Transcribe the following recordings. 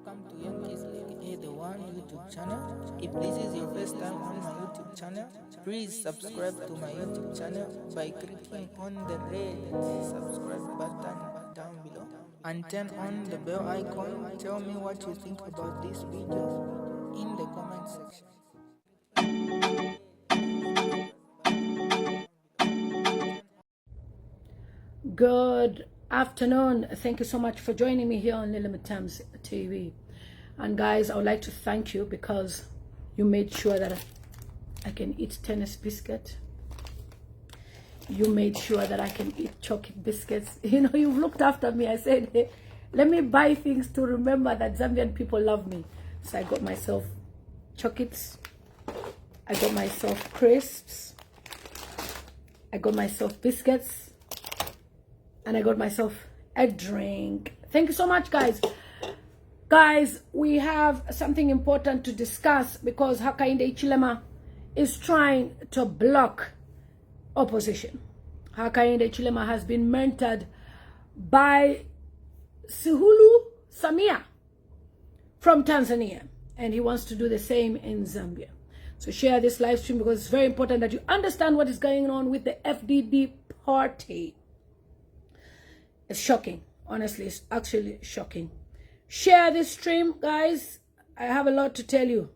welcome to Young Kizzy, the one YouTube channel. If this is your first time on my YouTube channel, please subscribe to my YouTube channel by clicking on the red subscribe button down below and turn on the bell icon. Tell me what you think about this video in the comment section. Good afternoon. Thank you so much for joining me here on Mutamz TV. And guys, I would like to thank you because you made sure that I can eat tennis biscuit. You made sure that I can eat chocolate biscuits. You know, you've looked after me. I said, hey, let me buy things to remember that Zambian people love me. So I got myself chocolates. I got myself crisps. I got myself biscuits. And I got myself a drink. Thank you so much, guys. Guys, we have something important to discuss because Hakainde Hichilema is trying to block opposition. Hakainde Hichilema has been mentored by Suluhu Samia from Tanzania, and he wants to do the same in Zambia. So share this live stream because it's very important that you understand what is going on with the FDD party. It's shocking. Honestly, it's actually shocking. Share this stream, guys. I have a lot to tell you.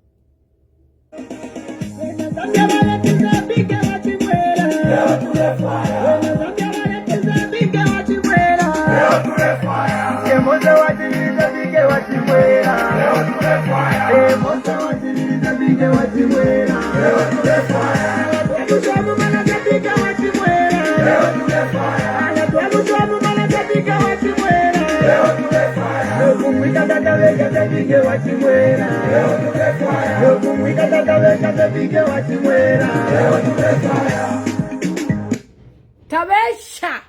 Tabesha.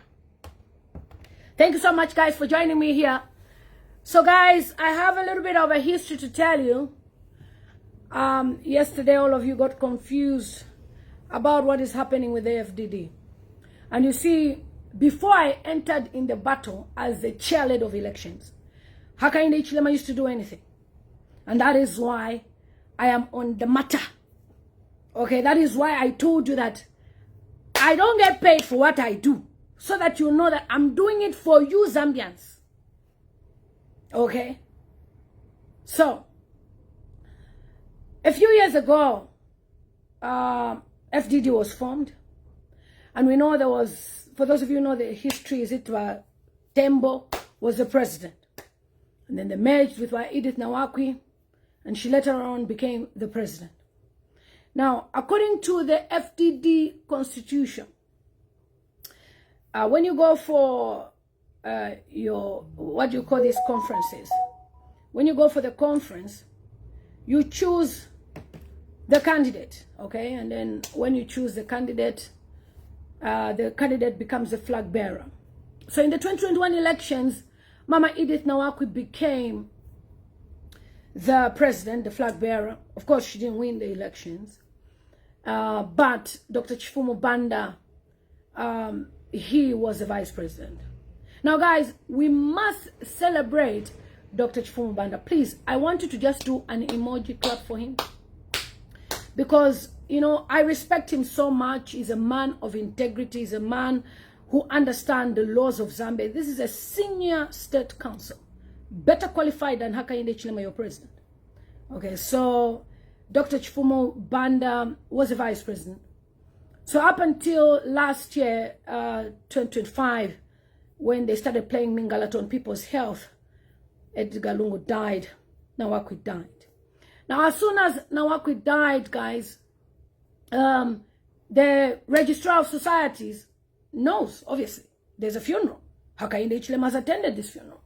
Thank you so much, guys, for joining me here. So guys, I have a little bit of a history to tell you. Yesterday all of you got confused about what is happening with the FDD. And you see, before I entered in the battle as the chairlead of elections, Hakainde Hichilema used to do anything. And that is why I am on the matter. Okay, that is why I told you that I don't get paid for what I do. So that you know that I'm doing it for you Zambians. Okay? So, a few years ago, FDD was formed. And we know there was, for those of you who know the history, is it Tembo was the president. And then they merged with Edith Nawakwi, and she later on became the president. Now, according to the FDD constitution, when you go for your, what do you call these conferences? When you go for the conference, you choose the candidate, okay? And then when you choose the candidate becomes the flag bearer. So in the 2021 elections, Mama Edith Nawakwi became the president, the flag bearer. Of course, she didn't win the elections. But Dr. Chifumu Banda, he was the vice president. Now, guys, we must celebrate Dr. Chifumu Banda. Please, I want you to just do an emoji clap for him. Because, you know, I respect him so much. He's a man of integrity. He's a man who understands the laws of Zambia. This is a senior state council. Better qualified than Hakainde Hichilema, your president. Okay, so Dr. Chifumu Banda was a vice president. So up until last year, 2025, when they started playing Mingalato on people's health, Edgar Lungu died, Nawakwi died. Now, as soon as Nawakwi died, guys, the Registrar of Societies knows, obviously, there's a funeral. Hakainde Hichilema has attended this funeral.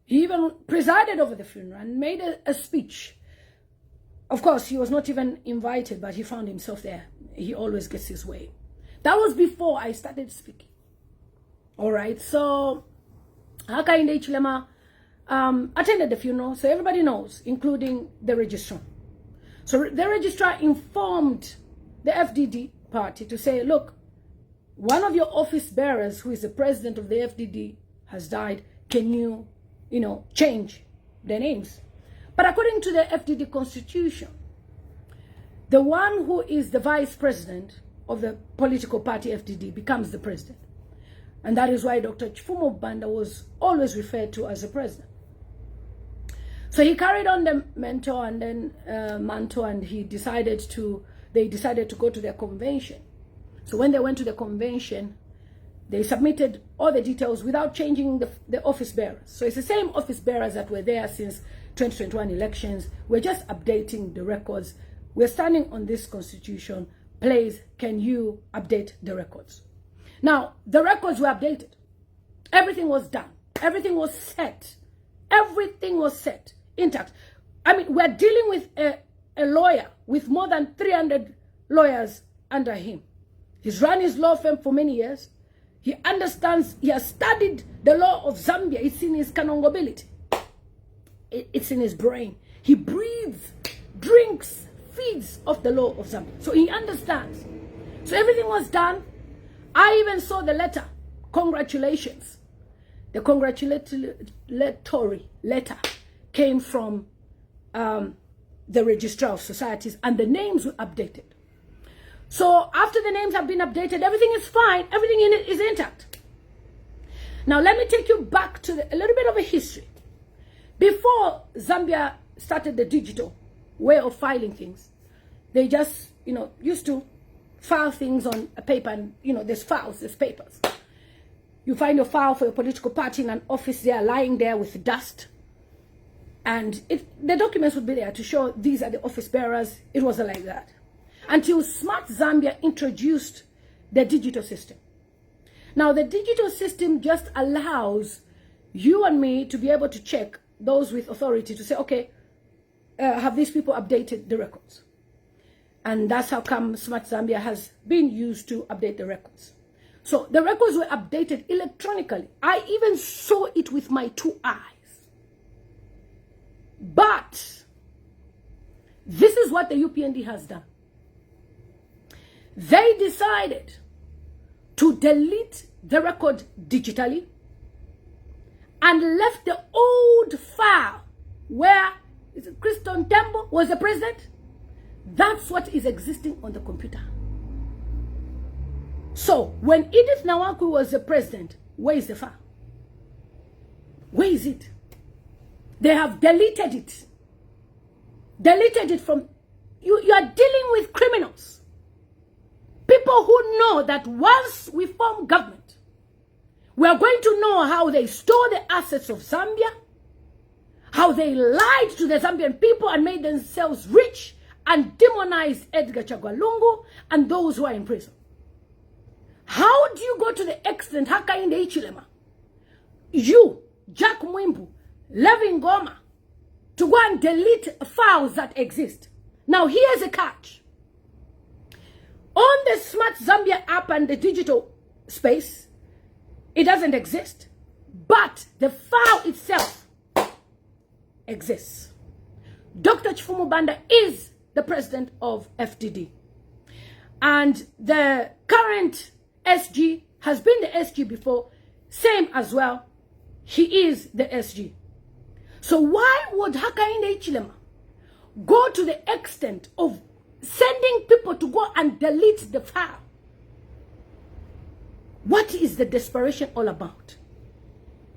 He even presided over the funeral and made a speech. Of course, he was not even invited, but he found himself there. He always gets his way. That was before I started speaking. All right, so Hakainde Hichilema attended the funeral, so everybody knows, including the registrar. So the registrar informed the FDD party to say, look, one of your office bearers, who is the president of the FDD, has died. Can you, change their names? But according to the FDD constitution, the one who is the vice president of the political party FDD becomes the president. And that is why Dr. Chifumo Banda was always referred to as the president. So he carried on the mentor and then mantle, and they decided to go to their convention. So when they went to the convention, they submitted all the details without changing the office bearers. So it's the same office bearers that were there since 2021 elections. We're just updating the records. We're standing on this constitution. Please, can you update the records? Now, the records were updated. Everything was done. Everything was set. Everything was set, intact. I mean, we're dealing with a lawyer with more than 300 lawyers under him. He's run his law firm for many years. He understands, he has studied the law of Zambia. It's in his canongobility. It's in his brain. He breathes, drinks, feeds off the law of Zambia. So he understands. So everything was done. I even saw the letter. Congratulations. The congratulatory letter came from the Registrar of Societies, and the names were updated. So after the names have been updated, everything is fine. Everything in it is intact. Now let me take you back to a little bit of a history. Before Zambia started the digital way of filing things, they just, used to file things on a paper, and, there's files, there's papers. You find your file for your political party in an office there, lying there with dust. And the documents would be there to show these are the office bearers. It wasn't like that. Until Smart Zambia introduced the digital system. Now, the digital system just allows you and me to be able to check those with authority to say, okay, have these people updated the records? And that's how come Smart Zambia has been used to update the records. So the records were updated electronically. I even saw it with my 2 eyes. But this is what the UPND has done. They decided to delete the record digitally and left the old file where Christian Tembo was the president. That's what is existing on the computer. So when Edith Nawaku was the president, where is the file? Where is it? They have deleted it. Deleted it from... You are dealing with criminals. People who know that once we form government, we are going to know how they stole the assets of Zambia, how they lied to the Zambian people and made themselves rich and demonized Edgar Chagwa Lungu and those who are in prison. How do you go to the extent, Hakainde Ichilema, you, Jack Mwimbu, Levin Goma, to go and delete files that exist? Now here's a catch. On the Smart Zambia app and the digital space, it doesn't exist, but the file itself exists. Dr. Chifumo Banda is the president of FDD. And the current SG has been the SG before, same as well. He is the SG. So why would Hakainde Ichilema go to the extent of sending people to go and delete the file? What is the desperation all about?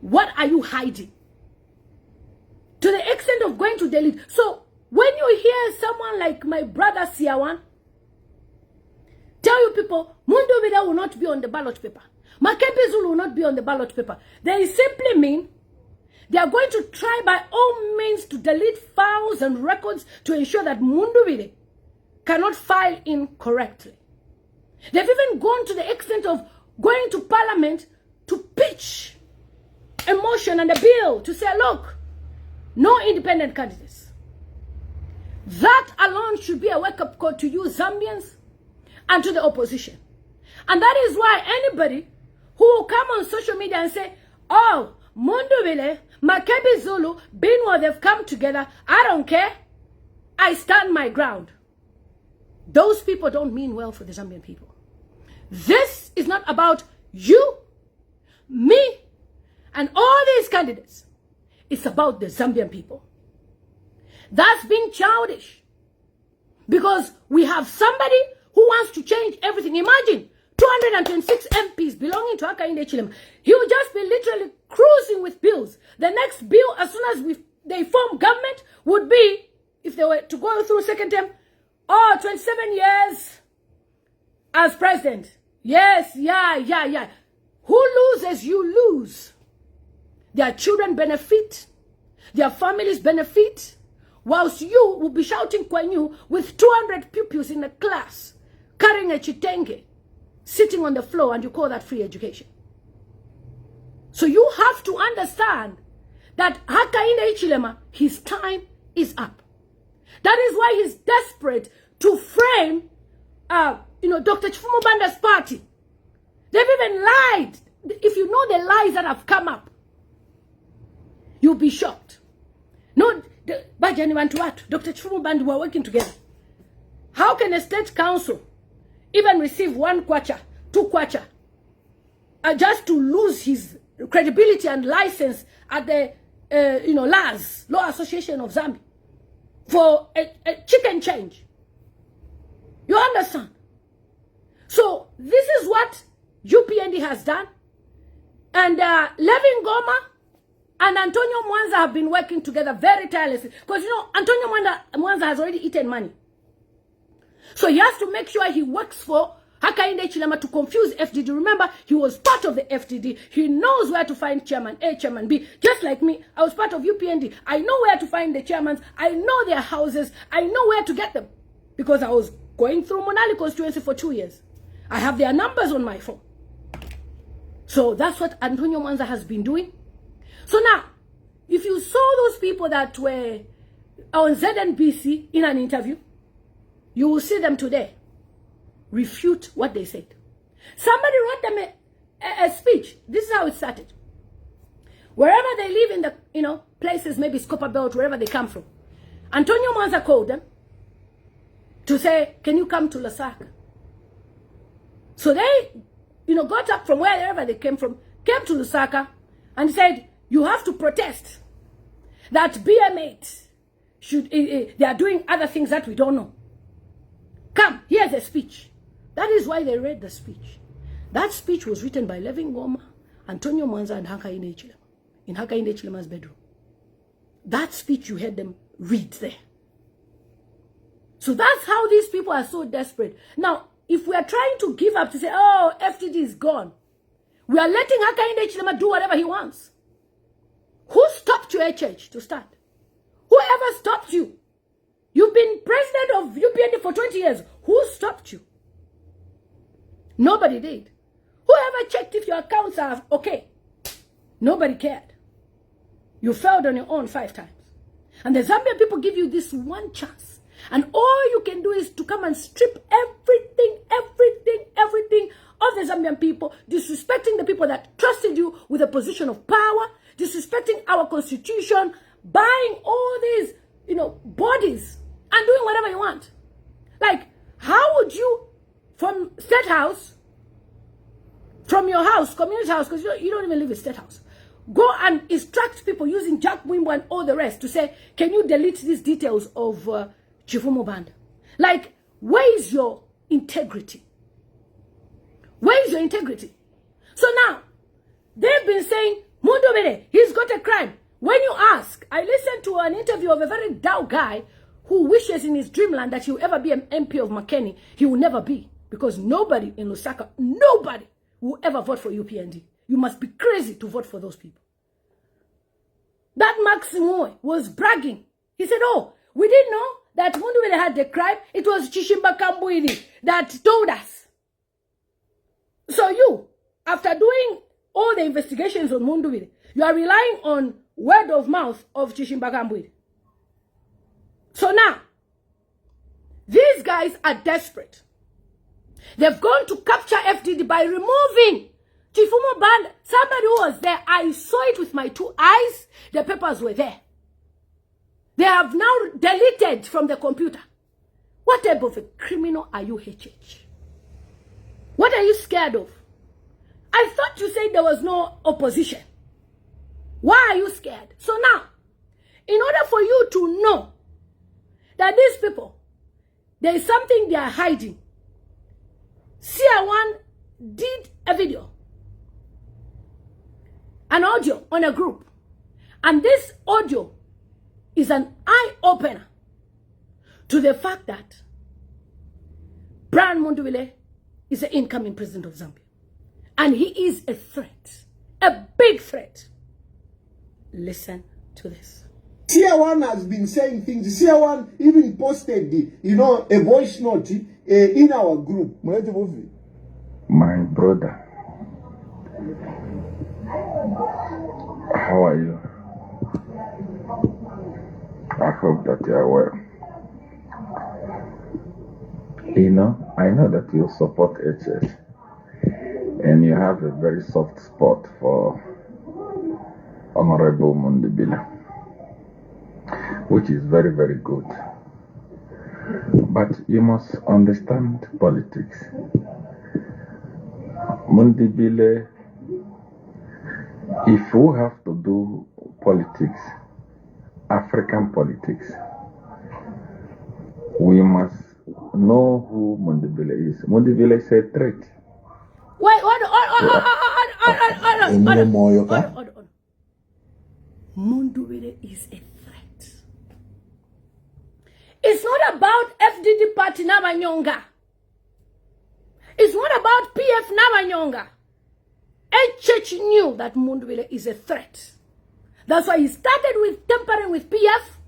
What are you hiding? To the extent of going to delete. So when you hear someone like my brother Siawan tell you people, Mundubile will not be on the ballot paper, Makebi Zulu will not be on the ballot paper, they simply mean they are going to try by all means to delete files and records to ensure that Mundubile cannot file in correctly. They've even gone to the extent of going to Parliament to pitch a motion and a bill to say, look, no independent candidates. That alone should be a wake-up call to you Zambians and to the opposition. And that is why anybody who will come on social media and say, oh, Mundubile, Makebi Zulu, Binwa, they've come together, I don't care, I stand my ground. Those people don't mean well for the Zambian people. This is not about you, me, and all these candidates. It's about the Zambian people. That's being childish. Because we have somebody who wants to change everything. Imagine 226 MPs belonging to Hakainde Hichilema. He will just be literally cruising with bills. The next bill, as soon as they form government, would be, if they were to go through second term, 27 years as president. Yes, yeah. Who loses? You lose. Their children benefit. Their families benefit. Whilst you will be shouting Kwanyu with 200 pupils in a class, carrying a chitenge, sitting on the floor, and you call that free education. So you have to understand that Hakainde Hichilema, his time is up. That is why he's desperate to frame, Dr. Chifumu Banda's party. They've even lied. If you know the lies that have come up, you'll be shocked. No, Bajani Wantuatu, Dr. Chifumu Banda were working together. How can a state council even receive 1 kwacha, 2 kwacha, just to lose his credibility and license at the LAS, Law Association of Zambia, for a chicken change? You understand? So this is what UPND has done. And Levin Goma and Antonio Mwanza have been working together very tirelessly. Because, Antonio Mwanza has already eaten money. So he has to make sure he works for Hakainde Hichilema to confuse FDD. Remember, he was part of the FDD. He knows where to find chairman A, chairman B. Just like me, I was part of UPND. I know where to find the chairmans. I know their houses. I know where to get them. Because I was going through Monali constituency for 2 years. I have their numbers on my phone. So that's what Antonio Mwanza has been doing. So now, if you saw those people that were on ZNBC in an interview, you will see them today refute what they said. Somebody wrote them a speech. This is how it started. Wherever they live in the, places, maybe Scopa Belt, wherever they come from, Antonio Mwanza called them to say, can you come to Lusaka? So they, got up from wherever they came from, came to Lusaka, and said, you have to protest that BM8 they are doing other things that we don't know. Come, here's a speech. That is why they read the speech. That speech was written by Levin Goma, Antonio Mwanza, and Hakainde Hichilema in Hakainde Hichilema's bedroom. That speech you heard them read there. So that's how these people are so desperate. Now, if we are trying to give up to say, oh, FTD is gone, we are letting Hakainde Hichilema do whatever he wants. Who stopped you, HH, to start? Whoever stopped you? You've been president of UPND for 20 years. Who stopped you? Nobody did. Whoever checked if your accounts are okay? Nobody cared. You failed on your own 5 times. And the Zambian people give you this one chance. And all you can do is to come and strip everything of the Zambian people, disrespecting the people that trusted you with a position of power, disrespecting our constitution, buying all these, bodies and doing whatever you want. Like, how would you, from State House, from your house, community house, because you don't even live in State House, go and instruct people using Jack Wimbo and all the rest to say, can you delete these details of Chifumu Banda? Like, where is your integrity? Where is your integrity? So now, they've been saying, Mundubile, he's got a crime. When you ask, I listened to an interview of a very dour guy who wishes in his dreamland that he will ever be an MP of Makeni. He will never be. Because nobody in Lusaka, nobody will ever vote for UPND. You must be crazy to vote for those people. That Maximo was bragging. He said, oh, we didn't know that Mundubile had the crime. It was Chishimba Kambwili that told us. So you, after doing all the investigations on Mundubile, you are relying on word of mouth of Chishimba Kambwili. So now, these guys are desperate. They've gone to capture FDD by removing Chifumu Banda. Somebody who was there, I saw it with my 2 eyes. The papers were there. They have now deleted from the computer. What type of a criminal are you, HH? What are you scared of? I thought you said there was no opposition. Why are you scared? So now, in order for you to know that these people, there is something they are hiding. CR1 did a video, an audio on a group, and this audio is an eye-opener to the fact that Brian Mundubile is the incoming president of Zambia. And he is a threat, a big threat. Listen to this. CR1 has been saying things. CR1 even posted, a voice note in our group. My brother, how are you? I hope that you are well. I know that you support HS and you have a very soft spot for Honorable Mundubile, which is very, very good. But you must understand politics. Mundubile, if we have to do politics, African politics, we must know who Mundubile is. Mundubile is a threat. Wait, hold on. Mundubile is a threat. It's not about FDD party Nabanyonga. It's not about PF Nabanyonga. HH knew that Mundubile is a threat. That's why he started with tampering with PF.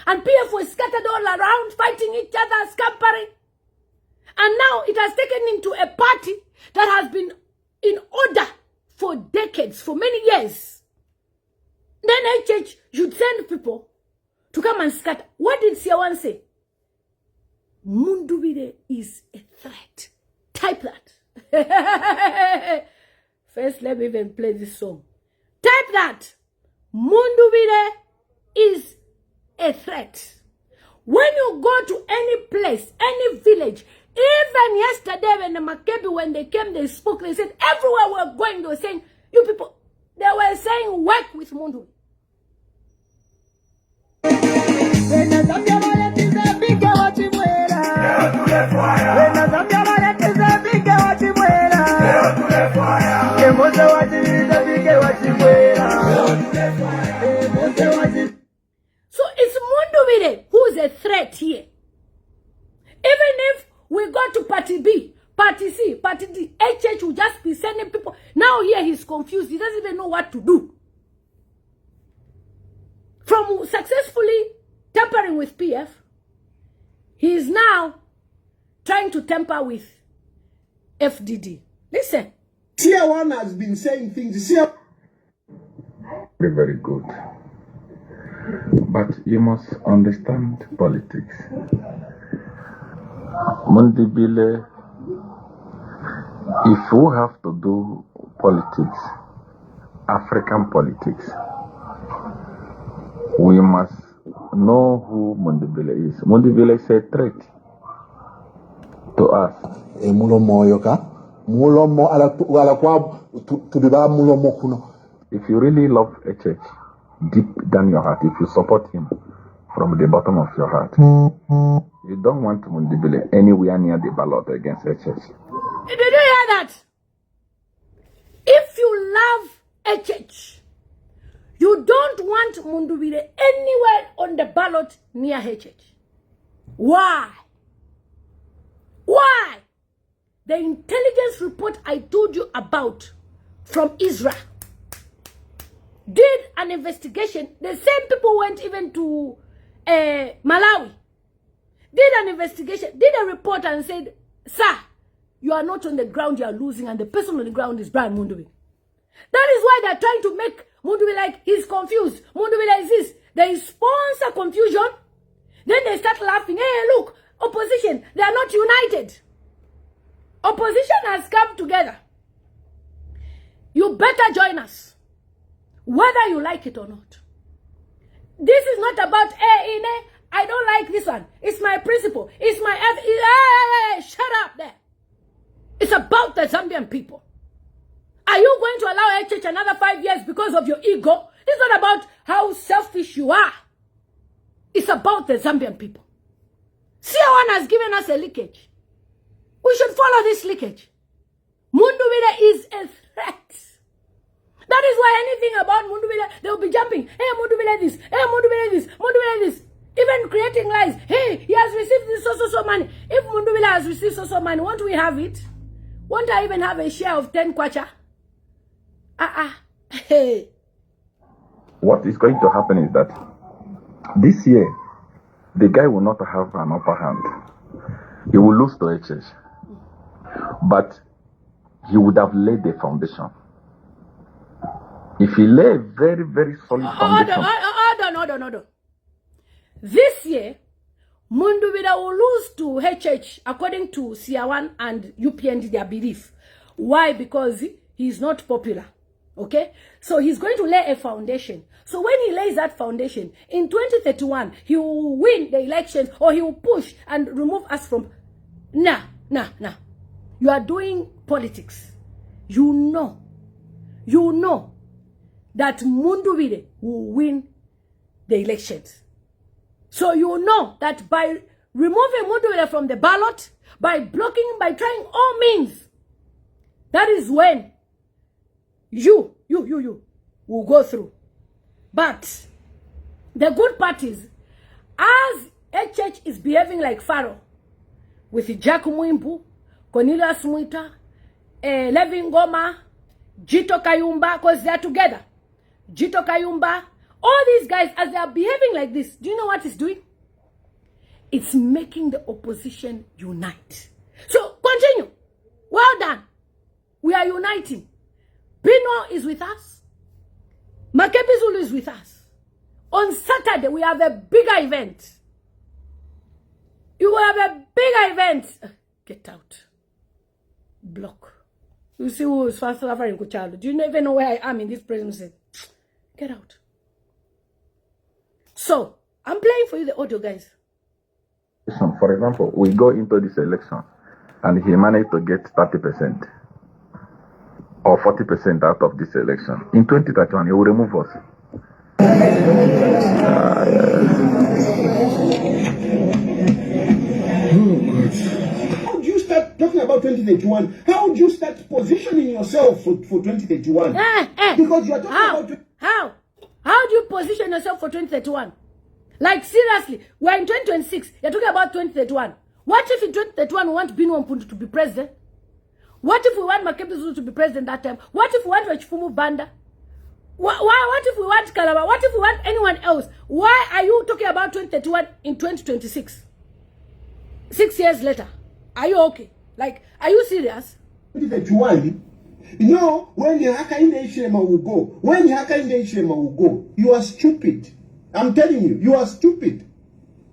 And PF was scattered all around, fighting each other, scampering. And now it has taken him to a party that has been in order for decades, for many years. Then HH should send people to come and scatter. What did CR1 say? Mundubile is a threat. Type that. First, let me even play this song. Type that. Mundubile is a threat. When you go to any place, any village, even yesterday when the Makebi, when they came, they spoke, they said, everywhere we're going, they were saying, you people, they were saying, work with Mundubile. So it's Mundubile who's a threat here. Even if we go to party B, party C, party D, HH will just be sending people. Now here he's confused. He doesn't even know what to do. From successfully tampering with PF, he is now trying to tamper with FDD. Listen. CR1 has been saying things. Very, very good. But you must understand politics. Mundubile, if we have to do politics, African politics, we must know who Mundubile is. Mundubile is a threat to us. If you really love HH deep down your heart, if you support him from the bottom of your heart, you don't want Mundubile anywhere near the ballot against HH. Did you hear that? If you love HH, you don't want Mundubile anywhere on the ballot near HH. Why? Why? The intelligence report I told you about from Israel did an investigation. The same people went even to Malawi, did an investigation, did a report and said, sir, you are not on the ground, you are losing, and the person on the ground is Brian Mundubile. That is why they're trying to make Mundubile like he's confused. Mundubile is this. They sponsor confusion. Then they start laughing. Hey, look, opposition, they are not united. Opposition has come together. You better join us, whether you like it or not. This is not about, hey, I don't like this one. It's my principle. It's my... Hey, shut up there. It's about the Zambian people. Are you going to allow HH another 5 years because of your ego? It's not about how selfish you are. It's about the Zambian people. CR1 has given us a leakage. We should follow this leakage. Mundubile is a threat. That is why anything about Mundubile, they will be jumping. Hey, Mundubile this. Hey, Mundubile this. Mundubile this. Even creating lies. Hey, he has received this so money. If Mundubile has received so money, won't we have it? Won't I even have a share of 10 kwacha? Hey. What is going to happen is that this year, the guy will not have an upper hand. He will lose to HH. But he would have laid the foundation. If he lay a very, very solid foundation. Hold on. This year, Mundubile will lose to HH according to CR1 and UPND, their belief. Why? Because he is not popular. Okay? So he's going to lay a foundation. So when he lays that foundation, in 2031, he will win the elections or he will push and remove us from... Nah. You are doing politics. You know that Mundubile will win the elections. So you know that by removing Mundubile from the ballot, by blocking, by trying all means, that is when you will go through. But the good part is, as HH is behaving like Pharaoh, with Jack Mwimbu, Cornelius Mwita, Levin Goma, Jito Kayumba, because they are together. Jito Kayumba, all these guys, as they are behaving like this, do you know what it's doing? It's making the opposition unite. So, continue. Well done. We are uniting. Pino is with us. Makebi Zulu is with us. On Saturday, we have a bigger event. You will have a bigger event. Get out. Block. You see who is suffering Kuchalo. Do you even know where I am in this presidency? Get out. So, I'm playing for you the audio, guys. For example, we go into this election and he managed to get 30% or 40% out of this election. In 2031, he will remove us. How do you start talking about 2031? How do you start positioning yourself for 2031? Because you are talking about... How do you position yourself for 2031? Like, seriously, we're in 2026. You're talking about 2031. What if in 2031 we want Bino Mpundu to be president? What if we want Makebi Zulu to be president that time? What if we want Wachifumu Banda? What if we want Kalaba? What if we want anyone else? Why are you talking about 2031 in 2026? 6 years later. Are you okay? Like, are you serious? 2031. You know, when the Hakainde Ishema will go, you are stupid. I'm telling you, you are stupid.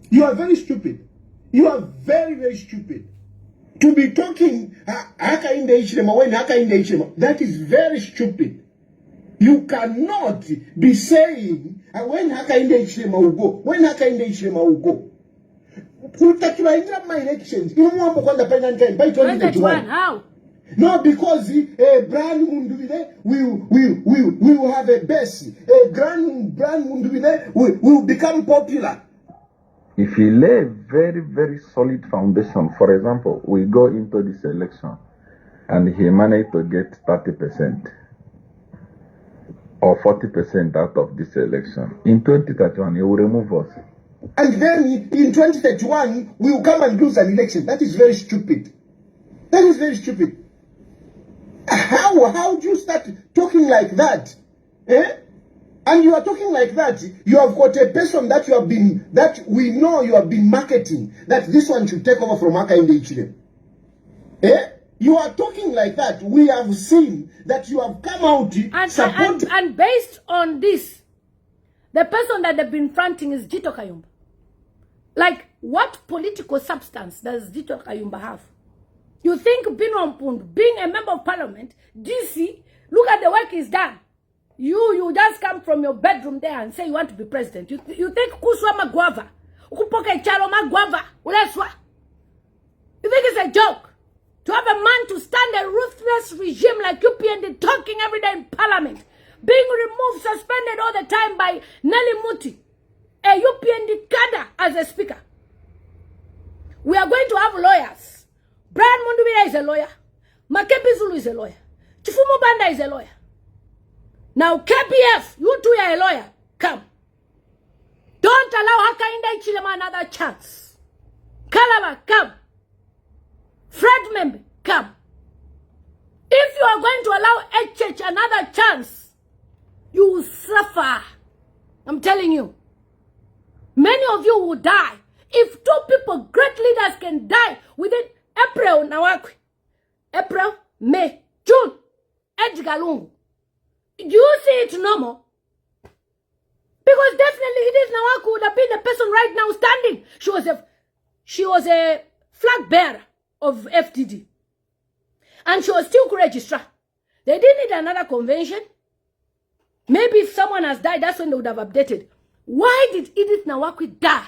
You are very stupid. You are very, very stupid. To be talking Hakainde Ishema when Hakainde Ishema, that is very stupid. You cannot be saying when Hakainde Ishema will go, my elections. You know what by 2021. How? No, because Brand Mundubile will have a best. Brand Mundubile will become popular. If he lay a very, very solid foundation, for example, we go into this election and he managed to get 30% or 40% out of this election. In 2031, he will remove us. And then in 2031, we will come and lose an election. That is very stupid. That is very stupid. How do you start talking like that? And you are talking like that. You have got a person that we know you have been marketing, that this one should take over from Hakainde Ichilema. You are talking like that. We have seen that you have come out and based on this, the person that they've been fronting is Jito Kayumba. Like, what political substance does Jito Kayumba have? You think Bino Mpundu, being a member of parliament, DC, look at the work he's done. You just come from your bedroom there and say you want to be president. You think Kuswa Magwava, Ukupoke Chalo Magwava, Uleswa. You think it's a joke? To have a man to stand a ruthless regime like UPND talking every day in parliament, being removed, suspended all the time by Nelly Muti, a UPND cadre as a speaker. We are going to have lawyers. Brian Mundubile is a lawyer. Makebi Zulu is a lawyer. Chifumu Banda is a lawyer. Now KPF, you two are a lawyer. Come. Don't allow Hakainde Hichilema another chance. Kalaba, come. Fred Membe, come. If you are going to allow HH another chance, you will suffer. I'm telling you. Many of you will die. If two people, great leaders, can die within April, Nawakwi, April, May, June, Edgar Lungu, do you see it normal? Because definitely Edith Nawaku would have been the person right now standing. She was a flag bearer of FDD. And she was still registrar. They didn't need another convention. Maybe if someone has died, that's when they would have updated. Why did Edith Nawakwi die?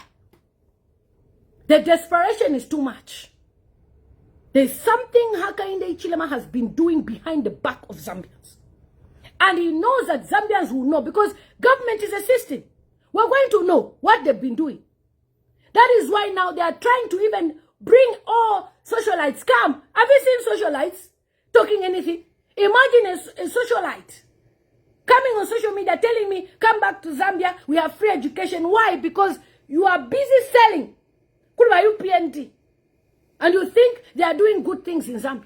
The desperation is too much. There's something Hakainde Hichilema has been doing behind the back of Zambians. And he knows that Zambians will know because government is assisting. We're going to know what they've been doing. That is why now they are trying to even bring all socialites. Come. Have you seen socialites talking anything? Imagine a socialite coming on social media telling me, come back to Zambia, we have free education. Why? Because you are busy selling PNT. And you think they are doing good things in Zambia.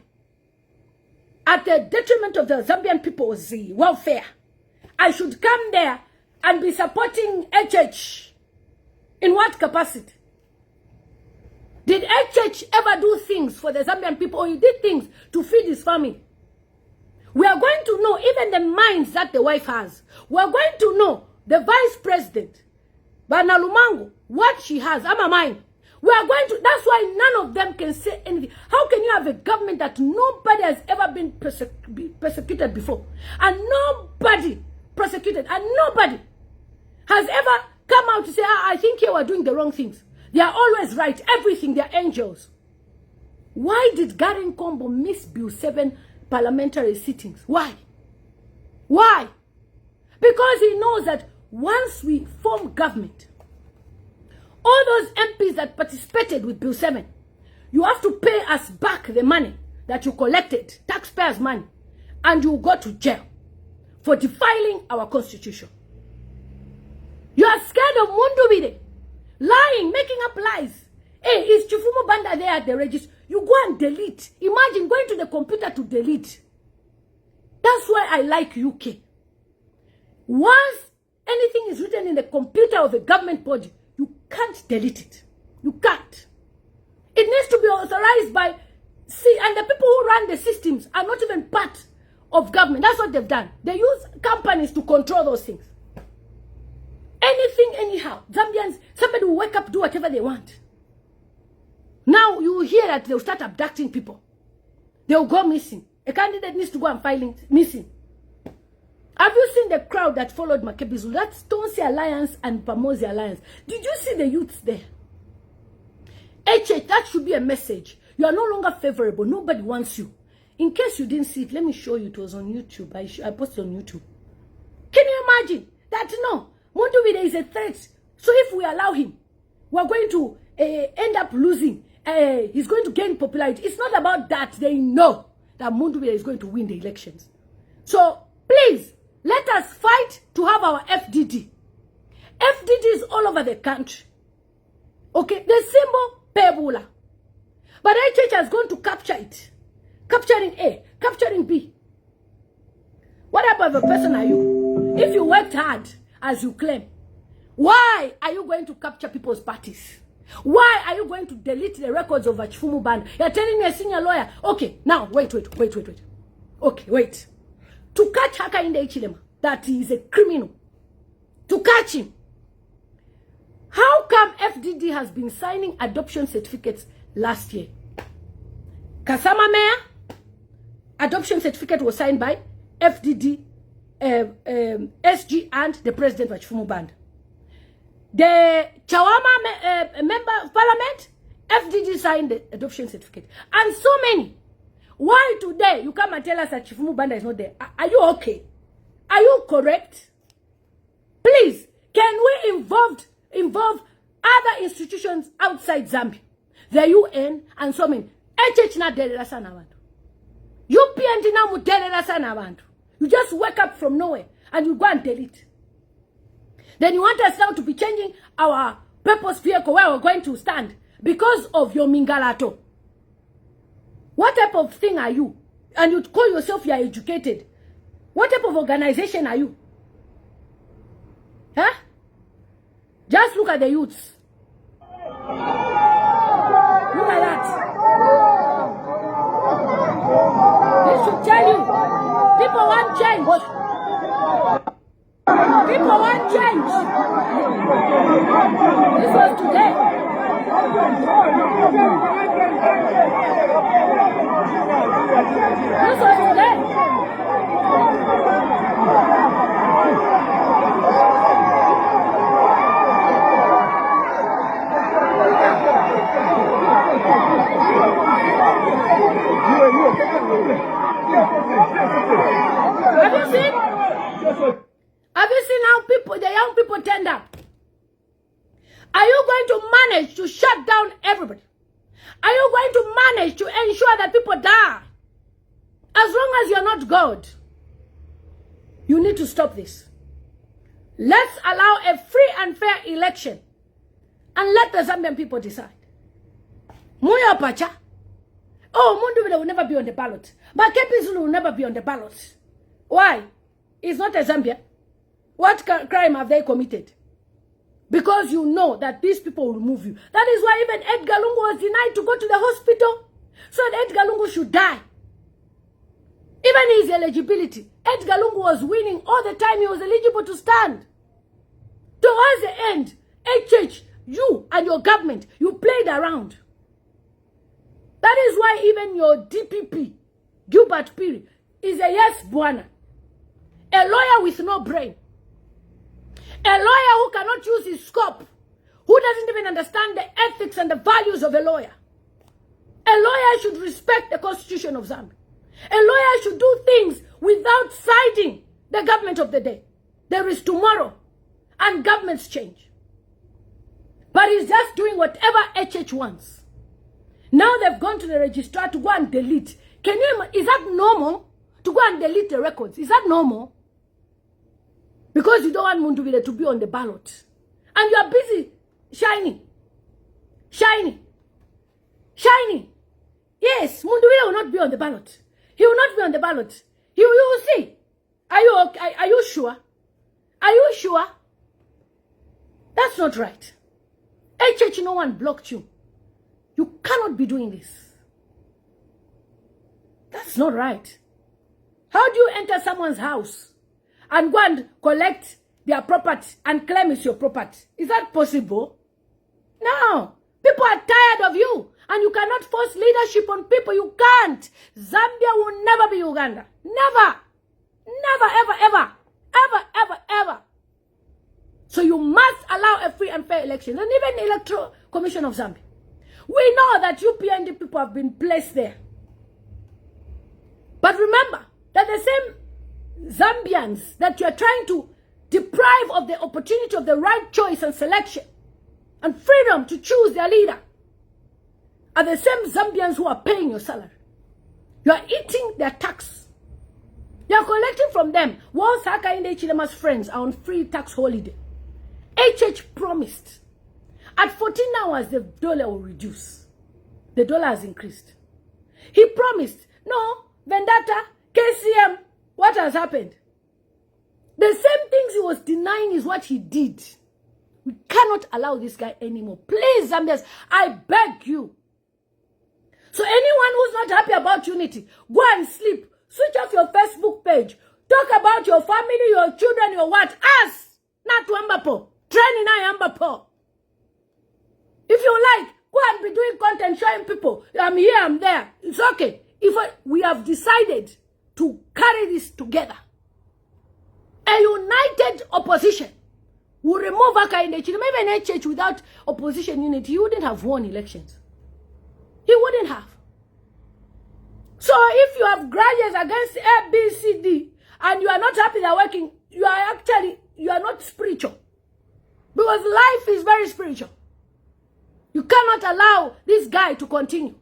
At the detriment of the Zambian people's welfare. I should come there and be supporting HH. In what capacity? Did HH ever do things for the Zambian people, or he did things to feed his family? We are going to know even the minds that the wife has. We are going to know the vice president, Bana Lumango, what she has. I'm a mind. We are going to, that's why none of them can say anything. How can you have a government that nobody has ever been persecuted before? And nobody prosecuted, and nobody has ever come out to say, I think you are doing the wrong things. They are always right. Everything, they are angels. Why did Garen Kombo miss Bill 7 parliamentary sittings? Why? Why? Because he knows that once we form government, all those MPs that participated with Bill 7, you have to pay us back the money that you collected, taxpayers' money, and you go to jail for defiling our constitution. You are scared of Mundubile, lying, making up lies. Hey, is Chifumu Banda there at the register? You go and delete. Imagine going to the computer to delete. That's why I like UK. Once anything is written in the computer of a government body, you can't delete it. You can't. It needs to be authorized by, and the people who run the systems are not even part of government. That's what they've done. They use companies to control those things. Anything, anyhow. Zambians, somebody will wake up, do whatever they want. Now you hear that they'll start abducting people. They'll go missing. A candidate needs to go and file missing. Have you seen the crowd that followed Makebi Zulu? That's Tonsi Alliance and Pamosi Alliance. Did you see the youths there? That should be a message. You are no longer favorable. Nobody wants you. In case you didn't see it, let me show you. It was on YouTube. I posted on YouTube. Can you imagine that? No. Mundubile is a threat. So if we allow him, we're going to end up losing. He's going to gain popularity. It's not about that. They know that Mundubile is going to win the elections. So please, let us fight to have our FDD. FDD is all over the country. Okay, the symbol Pebula. But HH has gone to capture it. Capturing A, capturing B. What type of a person are you? If you worked hard, as you claim, why are you going to capture people's parties? Why are you going to delete the records of Chifumu Band? You're telling me a senior lawyer. Okay, now, wait. Okay, wait. To catch Hakainde Hichilema, that he is a criminal. To catch him. How come FDD has been signing adoption certificates last year? Kasama Mayor, adoption certificate was signed by FDD, SG, and the president of Chifumu Band. The Chawama member of parliament, FDD signed the adoption certificate. And so many. Why today you come and tell us that Chifumu Banda is not there? Are you okay? Are you correct? Please, can we involve other institutions outside Zambia? the UN, and so many. HH na delela sana abantu. UPND na mudelela sana abantu. You just wake up from nowhere and you go and delete. Then you want us now to be changing our purpose vehicle where we're going to stand because of your mingalato. What type of thing are you? And you call yourself you are educated. What type of organization are you? Huh? Just look at the youths. Look at that. This should tell you, people want change. People want change. This was today. This was today. Have you seen? Have you seen how people, the young people turned up? Are you going to manage to shut down everybody? Are you going to manage to ensure that people die? As long as you're not God, you need to stop this. Let's allow a free and fair election and let the Zambian people decide. Muya pacha. Oh, Mundubile will never be on the ballot. Makebi Zulu will never be on the ballot. Why? It's not a Zambia. What crime have they committed? Because you know that these people will remove you. That is why even Edgar Lungu was denied to go to the hospital. So that Edgar Lungu should die. Even his eligibility. Edgar Lungu was winning all the time he was eligible to stand. Towards the end, HH, you and your government, you played around. That is why even your DPP, Gilbert Piri, is a yes buana. A lawyer with no brain. A lawyer who cannot use his scope. Who doesn't even understand the ethics and the values of a lawyer. A lawyer should respect the Constitution of Zambia. A lawyer should do things without siding the government of the day. There is tomorrow. And governments change. But he's just doing whatever HH wants. Now they've gone to the registrar to go and delete. Can you imagine? Is that normal? To go and delete the records. Is that normal? Because you don't want Mundubile to be on the ballot. And you are busy shining. Shining. Shining. Yes, Mundubile will not be on the ballot. He will not be on the ballot. You will see. Are you okay? Are you sure? Are you sure? That's not right. HH, no one blocked you. You cannot be doing this. That's not right. How do you enter someone's house and go and collect their property and claim it's your property? Is that possible? No. People are tired of you. And you cannot force leadership on people. You can't. Zambia will never be Uganda. Never. Never, ever, ever. Ever, ever, ever. So you must allow a free and fair election. And even the Electoral Commission of Zambia. We know that UPND people have been placed there. But remember that the same Zambians that you are trying to deprive of the opportunity of the right choice and selection and freedom to choose their leader are the same Zambians who are paying your salary. You are eating their tax. You are collecting from them. While Saka and Chilema's friends are on free tax holiday. HH promised. At 14 hours, the dollar will reduce. The dollar has increased. He promised. No, Vendetta, KCM, what has happened? The same things he was denying is what he did. We cannot allow this guy anymore. Please, Zambians, I beg you. So anyone who's not happy about unity, go and sleep. Switch off your Facebook page. Talk about your family, your children, your what? Us! Not Wambapo. Training Yambapo. If you like, go and be doing content showing people. I'm here, I'm there. It's okay. We have decided to carry this together. A united opposition will remove Aka in the Chile. Maybe an HH without opposition unity, he wouldn't have won elections. He wouldn't have. So if you have grudges against A, B, C, D, and you are not happy they're working, you are not spiritual. Because life is very spiritual. You cannot allow this guy to continue.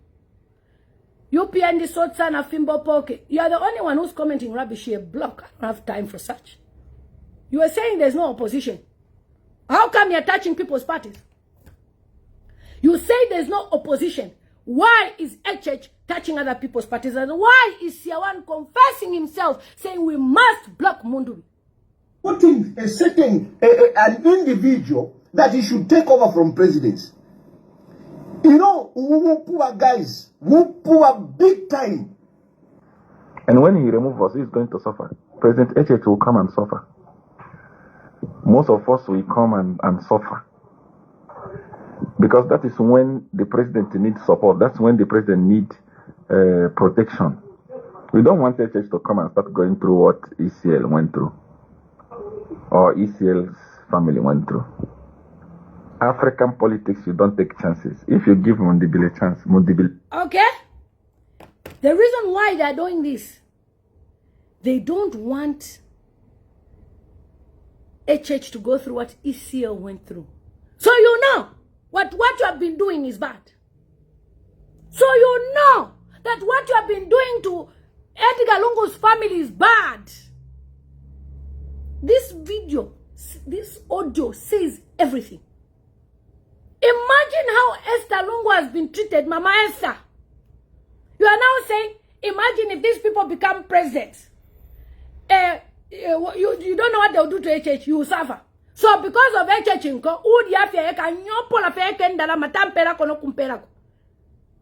UPN the Sotsan of Fimbo Poke. You are the only one who's commenting rubbish here. Block. I don't have time for such. You are saying there's no opposition. How come you're touching people's parties? You say there's no opposition. Why is HH touching other people's parties? And why is Siawan confessing himself, saying we must block Mundubile? Putting a certain, an individual that he should take over from presidency. You know, who poor guys, who poor big time. And when he removes us, he's going to suffer. President HH will come and suffer. Most of us will come and suffer. Because that is when the president needs support. That's when the president needs protection. We don't want HH to come and start going through what ECL went through. Or ECL's family went through. African politics, you don't take chances. If you give Mundubile a chance, Mundubile... Okay? The reason why they're doing this, they don't want HH to go through what ECL went through. So you know what you have been doing is bad. So you know that what you have been doing to Edgar Lungu's family is bad. This video, this audio says everything. Imagine how Esther Lungu has been treated, Mama Esther. You are now saying, imagine if these people become presidents. You don't know what they'll do to HH, you will suffer. So because of HH,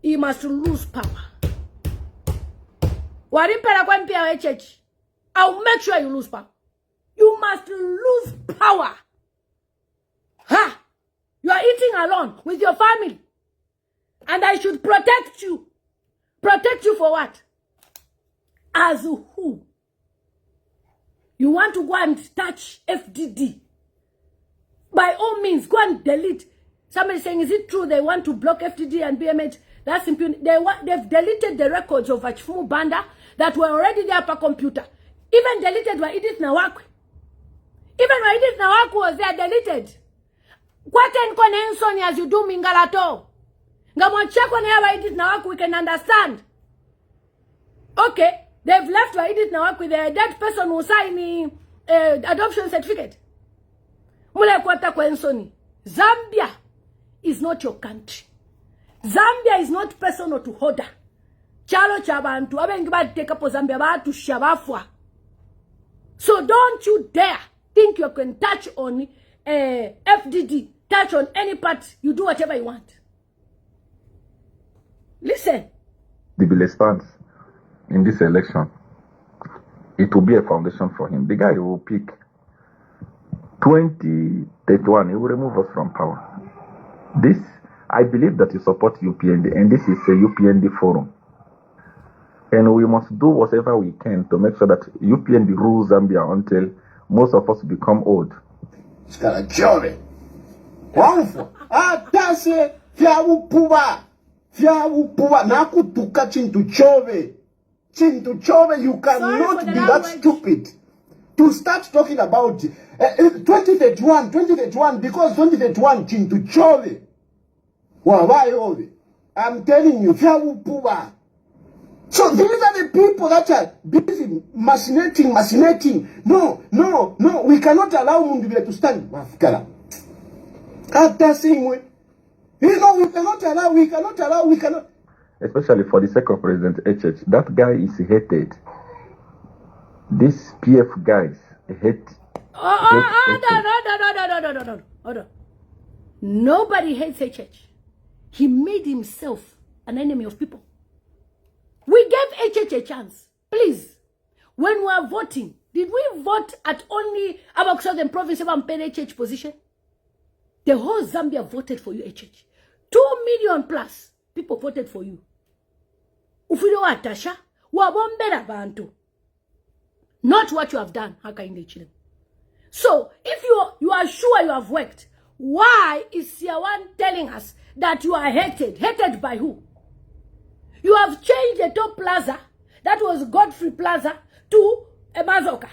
he must lose power. I'll make sure you lose power. You must lose power. Ha! You are eating alone with your family. And I should protect you. Protect you for what? As who? You want to go and touch FDD. By all means, go and delete. Somebody saying, is it true they want to block FDD and BMH? That's impunity. They've deleted the records of Achifumu Banda that were already there per computer. Even deleted by Edith Nawakwe. Even when Edith Nawakwe was there, deleted. Kwaten kone nsoni as you do mingalato. Ngamwacha kone ya Edith Nawakwe, we can understand. Okay, they've left by Edith Nawakwe, the dead person who signed the adoption certificate. Mule kwata kwa nsoni. Zambia is not your country. Zambia is not personal to Hoda. Chalo chabantu abengi ba take up Zambia ba to shabafwa. So don't you dare think you can touch on FDD, touch on any part. You do whatever you want. Listen. The bill stands in this election. It will be a foundation for him. The guy will pick 2031. He will remove us from power. This, I believe that you support UPND, and this is a UPND forum. And we must do whatever we can to make sure that UPND rules Zambia until most of us become old. It's got a joy. Wonderful. That's it. Fiawu puba. Nakutuka chintu chove. Chintu chove, you cannot be that stupid to start talking about 2031, because 2031 chintu chove. Wawayo. I'm telling you, fiawu puba. So these are the people that are busy machinating. No, we cannot allow Mundubile to stand. After saying, we cannot allow. Especially for the sake of President HH, that guy is hated. These PF guys hate. Hold on. Nobody hates HH. He made himself an enemy of people. We gave HH a chance. Please. When we are voting, did we vote at only about Southern Province and paid HH position? The whole Zambia voted for you, HH. 2 million plus people voted for you. Ufilo watasha, wabombera bantu. Not what you have done, Haka in the Chile. So, if you are sure you have worked, why is Siawan telling us that you are hated? Hated by who? You have changed the top plaza, that was Godfrey Plaza, to a Mazoka.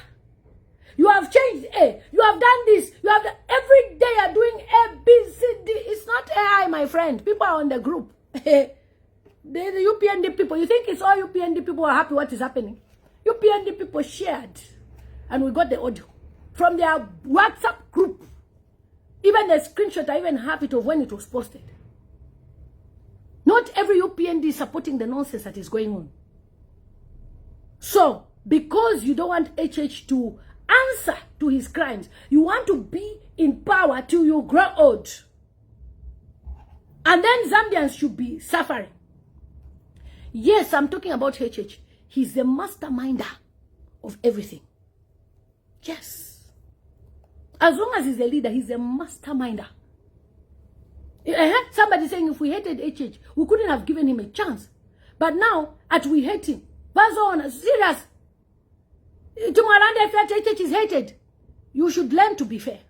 You have changed A. You have done this. You have every day you're doing A, B, C, D. It's not AI, my friend. People are on the group. the UPND people. You think it's all UPND people who are happy what is happening? UPND people shared. And we got the audio from their WhatsApp group. Even the screenshot, I even have it of when it was posted. Not every UPND is supporting the nonsense that is going on. So, because you don't want HH to answer to his crimes, you want to be in power till you grow old. And then Zambians should be suffering. Yes, I'm talking about HH. He's the masterminder of everything. Yes. As long as he's a leader, he's a masterminder. I heard somebody saying if we hated HH, we couldn't have given him a chance. But now, at we hate him. Bazon, serious. If HH is hated, you should learn to be fair.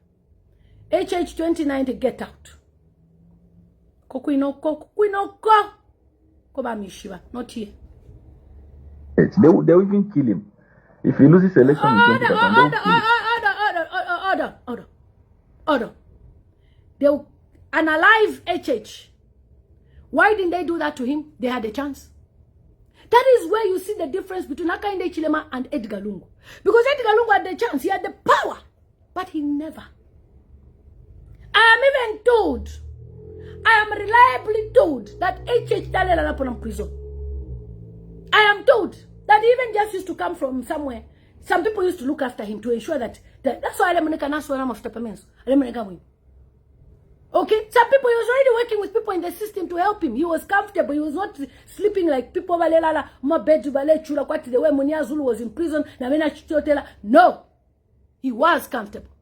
HH 2090, get out. Not here. They will even kill him. If he loses election in 2020, order. They'll unalive HH. Why didn't they do that to him? They had a chance. That is where you see the difference between Hakainde Hichilema and Edgar Lungu. Because Edgar Lungu had the chance, he had the power, but he never. I am even told, I am reliably told that HH Dalela Laponam prison. I am told that he even just used to come from somewhere. Some people used to look after him to ensure that that's why I'm going to ask for him. Okay, some people, he was already working with people in the system to help him. He was comfortable. He was not sleeping like people. The way Munia Zulu was in prison. No, he was comfortable.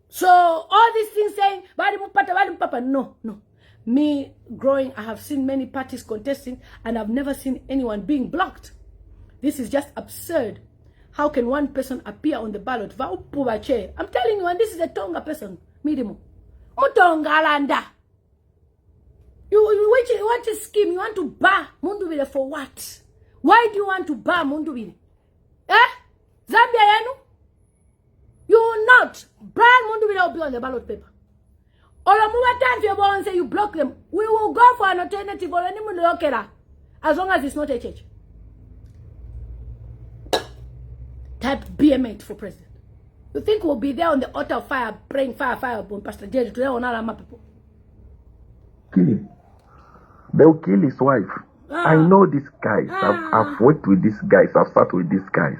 So all these things saying, no. Me growing, I have seen many parties contesting, and I've never seen anyone being blocked. This is just absurd. How can one person appear on the ballot? I'm telling you, and this is a Tonga person. Midimo. Utongalanda. You want to scheme? You want to bar Mundubile for what? Why do you want to bar Mundubile? Zambia yenu? You will not. Brian Mundubile will be on the ballot paper. Or time you and say you block them. We will go for an alternative or any as long as it's not HH. Type BM8 for president. You think we'll be there on the altar of fire, praying fire upon Pastor Jerry today or not, my people? Kill him. They'll kill his wife. I know these guys. I've worked with these guys. I've sat with these guys.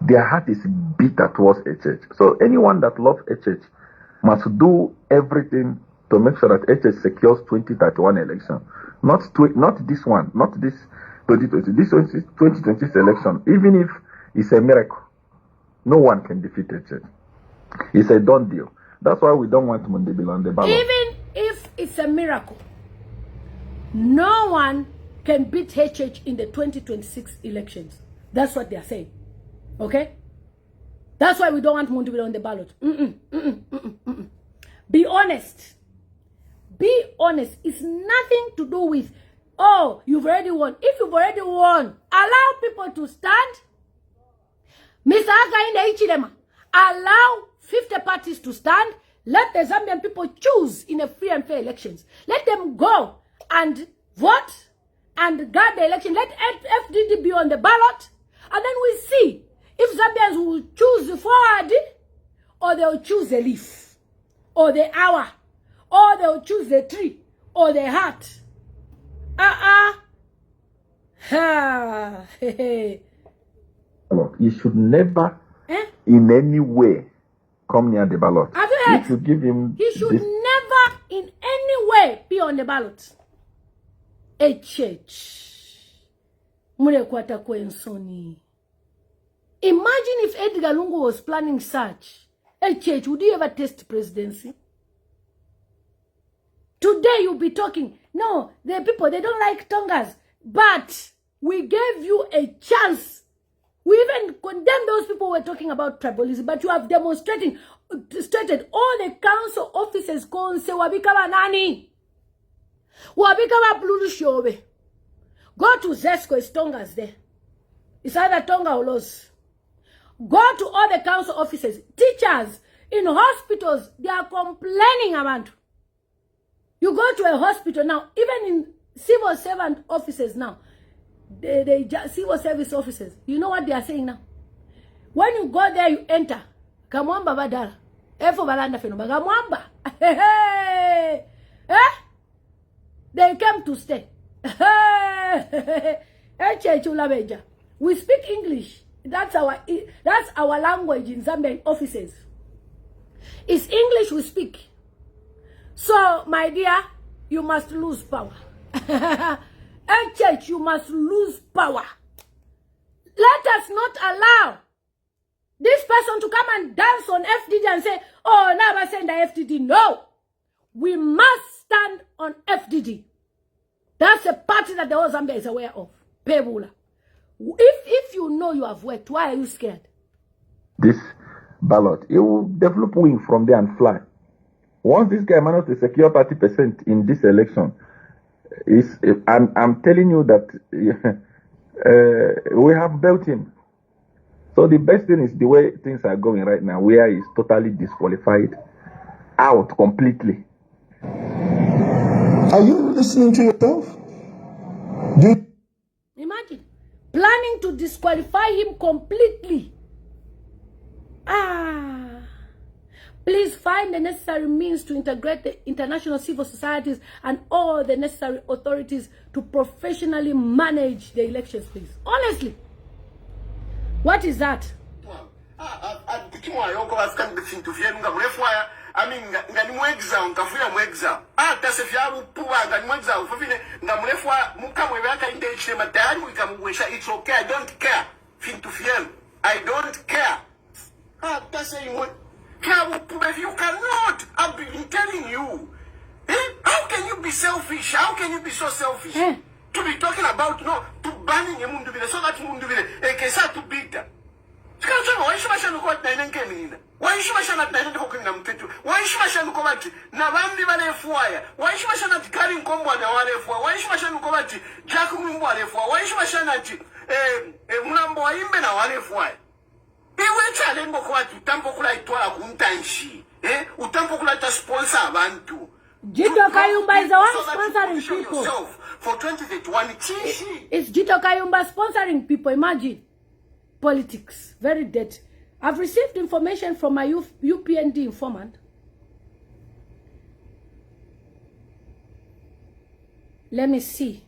Their heart is bitter towards HH. So anyone that loves HH must do everything to make sure that HH secures 2031 election. Not this one, not this 2020. This 2020 election, even if it's a miracle, no one can defeat HH. It's a done deal. That's why we don't want Mundubile on the ballot. Even if it's a miracle, no one can beat HH in the 2026 elections. That's what they are saying. Okay? That's why we don't want Mundubile on the ballot. Be honest. Be honest. It's nothing to do with, oh, you've already won. If you've already won, allow people to stand. Mr. Hakainde Hichilema, allow 50 parties to stand. Let the Zambian people choose in a free and fair elections. Let them go and vote and guard the election. Let FDD be on the ballot. And then we see if Zambians will choose the forward or they'll choose the leaf or the hour or they'll choose the tree or the heart. You should never in any way come near the ballot. Have you heard? If you give him he should never in any way be on the ballot. Imagine if Edgar Lungu was planning such. Would you ever test presidency? Today you'll be talking, no, the people, they don't like Tongas. But we gave you a chance. We even condemned those people who were talking about tribalism. But you have demonstrated all the council officers say wabikawa nani. Wabikawa blue shobe. Go to Zesco, it's Tongas there. It's either Tonga or Los. Go to all the council offices. Teachers in hospitals, they are complaining about. You go to a hospital now, even in civil servant offices now, civil service offices, you know what they are saying now? When you go there, you enter. Kamwamba badala. Efo balanda fenoba. Kamwamba. They came to stay. We speak English. That's our language in Zambian offices. It's English we speak. So, my dear, you must lose power. Church, you must lose power. Let us not allow this person to come and dance on FDD and say, oh, now I send the FDD. No. We must stand on FDD. That's a party that the whole Zambia is aware of. Pebula. If you know you have worked, why are you scared? This ballot, it will develop wing from there and fly. Once this guy managed to secure 30% in this election, I'm telling you that we have built him. So the best thing is the way things are going right now, where he's totally disqualified, out completely. Are you listening to yourself? Imagine planning to disqualify him completely. Please find the necessary means to integrate the international civil societies and all the necessary authorities to professionally manage the elections, please. Honestly. What is that? It's okay, I don't care. I don't care. You cannot. I've been telling you. How can you be selfish? How can you be so selfish? To be talking about to banning a Mundubile so that Mundubile a to beat them. Why should I go at 9 and why should I not 9 and why should I go at Navandi Valley? Why should I not carrying combo and why should I go at Jacqueline? Why should I not Mulambo Imbena why? Iwe challenge kwa utampokula itwala kuntanshi utampokula ta sponsor abantu Jito Kayumba is the one sponsoring people for 2021. It's Jito Kayumba sponsoring people. Imagine politics, very dead. I've received information from my UPND informant. Let me see.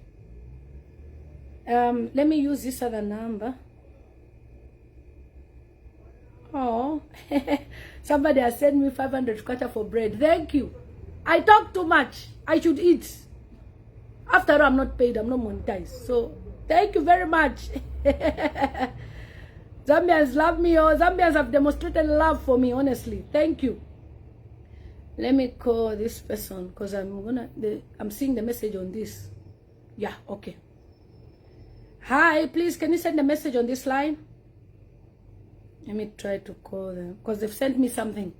Let me use this other number. Oh, somebody has sent me 500 kwacha for bread. Thank you. I talk too much. I should eat. After all, I'm not paid. I'm not monetized. So, thank you very much. Zambians love me. Oh, Zambians have demonstrated love for me, honestly. Thank you. Let me call this person because I'm seeing the message on this. Yeah, okay. Hi, please, can you send a message on this line? Let me try to call them because they've sent me something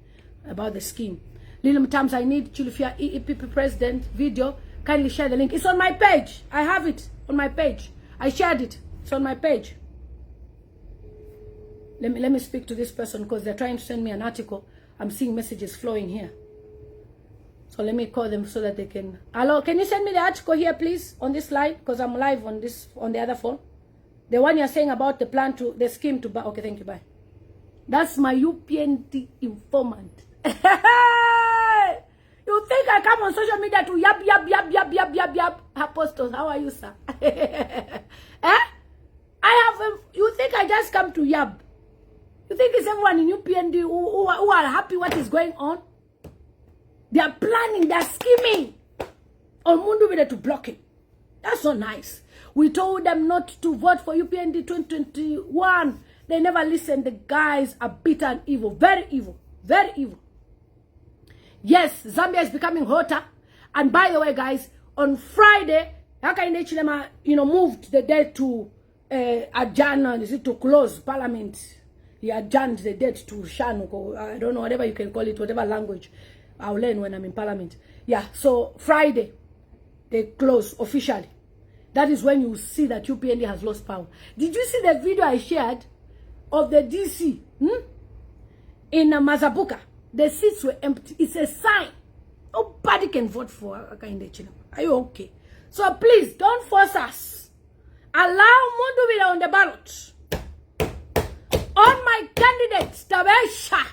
about the scheme. Little Mutamz, I need Chilufia EEPP President video. Kindly share the link. It's on my page. I have it on my page. I shared it. It's on my page. Let me speak to this person because they're trying to send me an article. I'm seeing messages flowing here. So let me call them so that they can. Hello, can you send me the article here, please, on this line? Because I'm live on the other phone. The one you're saying about the scheme to buy. Okay, thank you. Bye. That's my UPND informant. You think I come on social media to yap. Apostles, how are you, sir? You think I just come to yap? You think it's everyone in UPND who are happy what is going on? They are planning, they are scheming on Mundubile to block it. That's so nice. We told them not to vote for UPND 2021. They never listened. The guys are bitter and evil. Very evil. Very evil. Yes, Zambia is becoming hotter. And by the way, guys, on Friday, Hakainde Hichilema, moved the date to adjourn, to close Parliament. He adjourned the date to Shanu, I don't know, whatever you can call it, whatever language I'll learn when I'm in Parliament. Yeah, so Friday, they close officially. That is when you see that UPND has lost power. Did you see the video I shared of the DC in Mazabuka, the seats were empty. It's a sign. Nobody can vote for Hakainde Hichilema. Are you okay? So please, don't force us. Allow Mundubile on the ballot. On my candidate, Tabesha.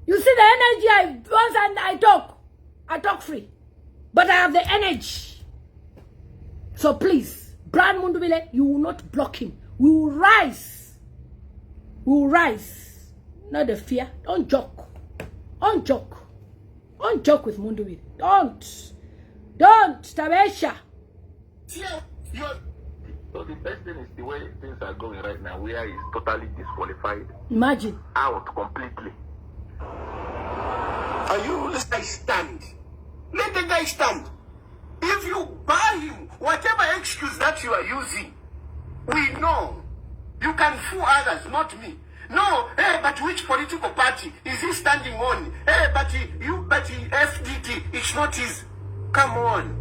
You see the energy I talk. I talk free. But I have the energy. So please, Brad Mundubile, you will not block him. We will rise. We will rise. Not the fear. Don't joke. Don't joke. Don't joke with Mundubile. Don't. Don't, Tabesha. So the best thing is the way things are going right now, where he's totally disqualified. Imagine. Out completely. Are you let the guy stand? Let the guy stand. If you buy him, whatever excuse that you are using, we know. You can fool others, not me. No, but which political party is he standing on? But FDT, it's not his. Come on.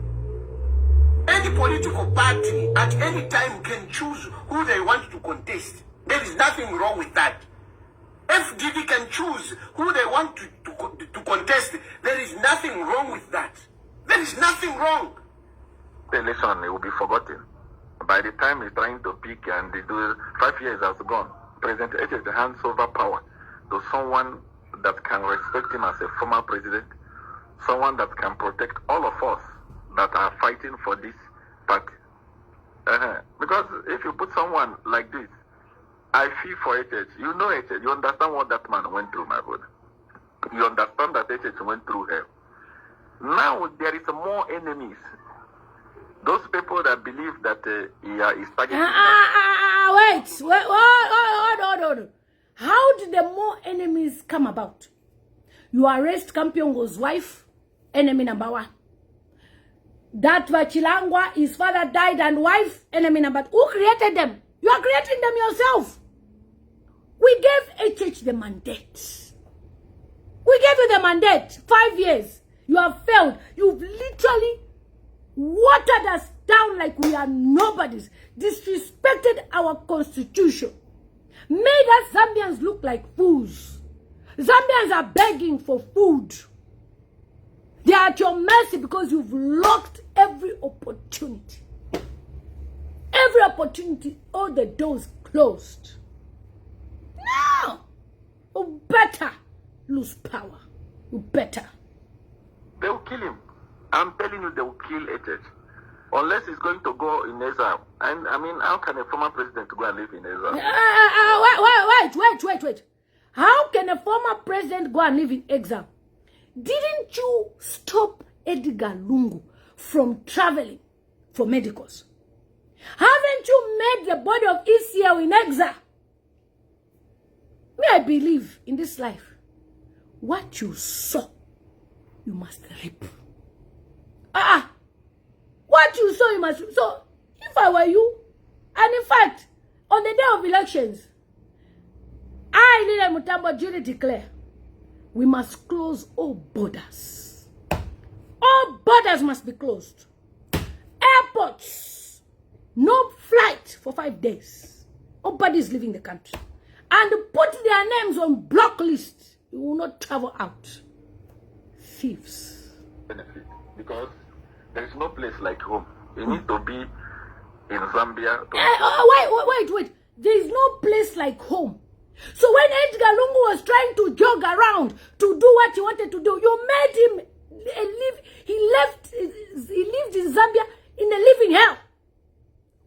Any political party at any time can choose who they want to contest. There is nothing wrong with that. FDD can choose who they want to contest. There is nothing wrong with that. There is nothing wrong. The election will be forgotten. By the time he's trying to pick and they do 5 years has gone, President H hands over power to someone that can respect him as a former president, someone that can protect all of us that are fighting for this party. Because if you put someone like this, I feel for HH. You know HH. You understand what that man went through, my brother. You understand that HH went through hell. Now there is more enemies. Those people that believe that he is targeting. Wait. Hold. How did the more enemies come about? You arrest Kampiongo's wife, enemy number 1. That Vachilangwa, his father died and wife, enemy number 2. Who created them? You are creating them yourself. We gave HH the mandate. We gave you the mandate. 5 years. You have failed. You've literally watered us down like we are nobodies. Disrespected our constitution. Made us Zambians look like fools. Zambians are begging for food. They are at your mercy because you've locked every opportunity. Every opportunity, all the doors closed. Now, you better lose power. You better. They will kill him. I'm telling you, they will kill HH. Unless he's going to go in exile. And I mean, how can a former president go and live in exile? Wait. How can a former president go and live in exile? Didn't you stop Edgar Lungu from traveling for medicals? Haven't you made the body of ECL in exile? May I believe in this life, what you sow, you must reap. What you sow, you must reap. So, if I were you, and in fact, on the day of elections, I, Lila Mutambo, duly declare, we must close all borders. All borders must be closed. Airports, no flight for 5 days. Nobody is leaving the country. And put their names on block list. You will not travel out. Thieves. Benefit. Because there is no place like home. You need to be in Zambia. Wait. There is no place like home. So when Edgar Lungu was trying to jog around to do what he wanted to do, you made him live. He lived in Zambia in a living hell.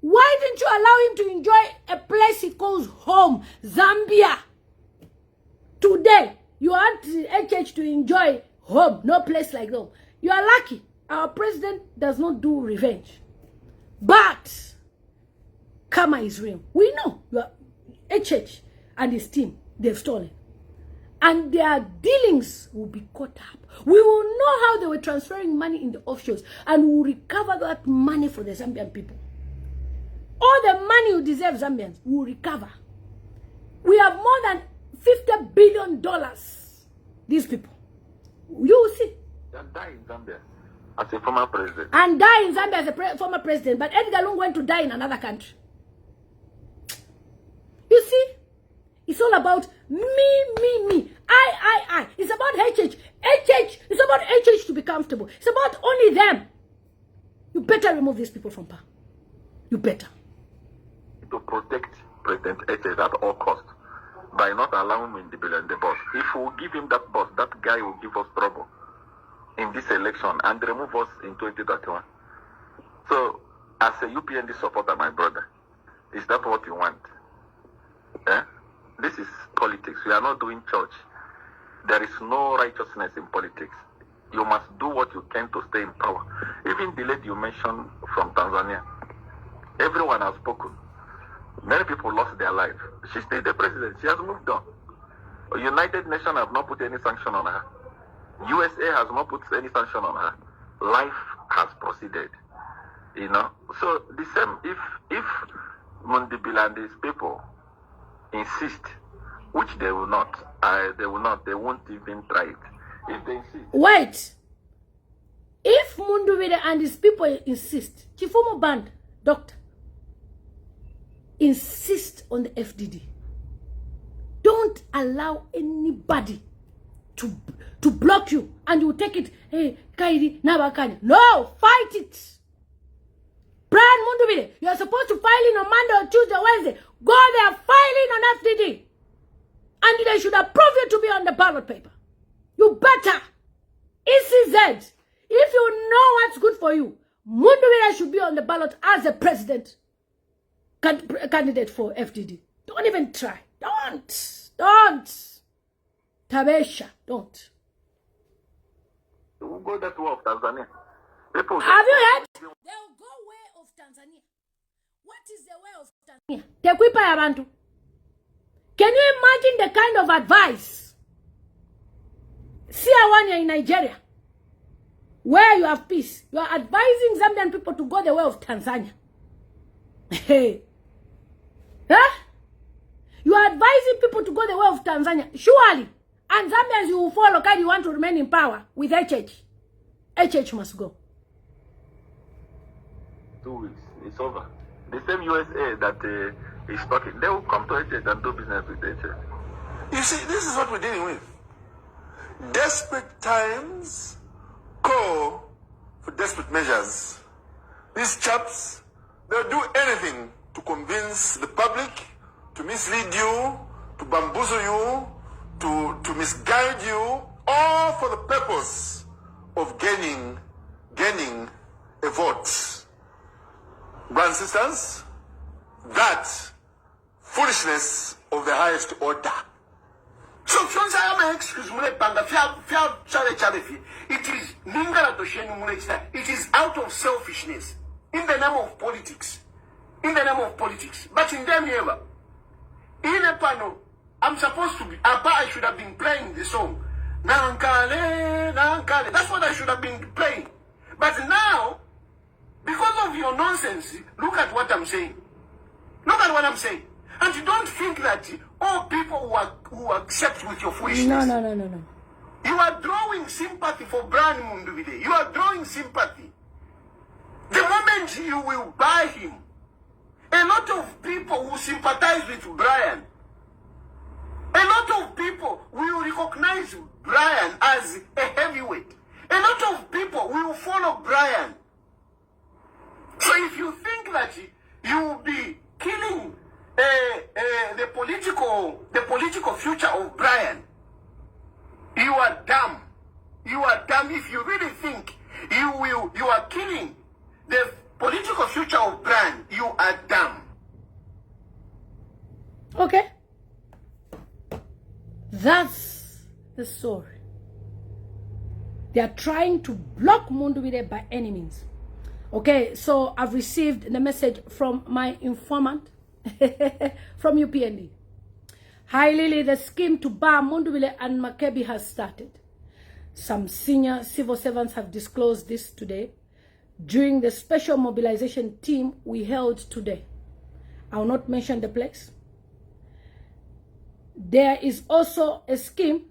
Why didn't you allow him to enjoy a place he calls home, Zambia? Today, you want HH to enjoy home, no place like home. You are lucky. Our president does not do revenge. But, karma is real. We know HH and his team, they've stolen. And their dealings will be caught up. We will know how they were transferring money in the offshores. And we will recover that money for the Zambian people. All the money you deserve, Zambians, we will recover. We have more than $50 billion. These people. You will see. And die in Zambia as a former president. And die in Zambia as a former president. But Edgar Lungu went to die in another country. You see? It's all about me. I. It's about HH. It's about HH to be comfortable. It's about only them. You better remove these people from power. You better. To protect President HH at all costs by not allowing Mundubile and the boss. If we give him that boss, that guy will give us trouble in this election and remove us in 2031. So, as a UPND supporter, my brother, is that what you want? Eh? This is politics. We are not doing church. There is no righteousness in politics. You must do what you can to stay in power. Even the lady you mentioned from Tanzania, everyone has spoken. Many people lost their life. She stayed the president. She has moved on. United Nations have not put any sanction on her. USA has not put any sanction on her. Life has proceeded. You know. So the same. If Mundubile and his people insist, which they will not. They will not. They won't even try it. If they insist. Wait. If Mundubile and his people insist, Chifumo Band, doctor, insist on the FDD. Don't allow anybody to block you and you take it. Hey, Kaidi, Nabakanya. No, fight it. Brian Mundubile, you are supposed to file in on Monday or Tuesday or Wednesday. Go there, file in on FDD. And they should approve you to be on the ballot paper. You better. ECZ, if you know what's good for you, Mundubile should be on the ballot as a president candidate for FDD. Don't even try. Don't. Tabesha, don't. We'll go that way of Tanzania. Have you heard? They'll go way of Tanzania. What is the way of Tanzania? Tekwipa ya bantu. Can you imagine the kind of advice? See one in Nigeria, where you have peace. You are advising Zambian people to go the way of Tanzania. Hey. Huh? You are advising people to go the way of Tanzania. Surely. And Zambians, you will follow because you want to remain in power with HH. HH must go. 2 weeks. It's over. The same USA that is talking, they will come to HH and do business with HH. You see, this is what we're dealing with. Desperate times call for desperate measures. These chaps, they'll do anything to convince the public, to mislead you, to bamboozle you, to misguide you, all for the purpose of gaining a vote. Brothers and sisters, that foolishness of the highest order. So, it is out of selfishness in the name of politics. But in them ever, in a panel, I'm supposed to be, I should have been playing the song. Nankale. That's what I should have been playing. But now, because of your nonsense, look at what I'm saying. And you don't think that all people who accept with your foolishness. No. You are drawing sympathy for Brian Mundubile. You are drawing sympathy. The moment you will buy him, a lot of people will sympathize with Brian. A lot of people will recognize Brian as a heavyweight. A lot of people will follow Brian. So if you think that you will be killing the political future of Brian, you are dumb. You are dumb if you really think you are killing the political future of Brian. You are dumb. Okay. That's the story. They are trying to block Mundubile by any means. Okay, so I've received the message from my informant from UPND. Hi Lily, the scheme to bar Mundubile and Makebi has started. Some senior civil servants have disclosed this today during the special mobilization team we held today. I will not mention the place. There is also a scheme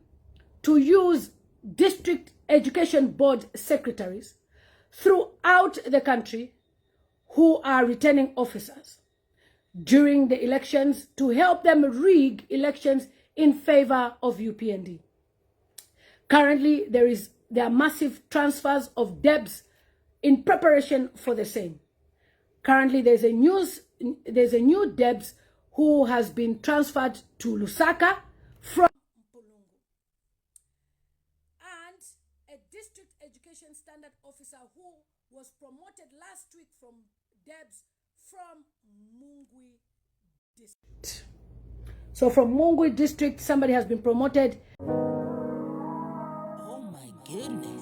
to use district education board secretaries throughout the country who are returning officers. during the elections to help them rig elections in favor of UPND. Currently, there are massive transfers of debts in preparation for the same. Currently, there's a new Debs who has been transferred to Lusaka from Mpulungu. And a district education standard officer who was promoted last week from Debs from Mungwi district. So from Mungwi district, somebody has been promoted. Oh my goodness.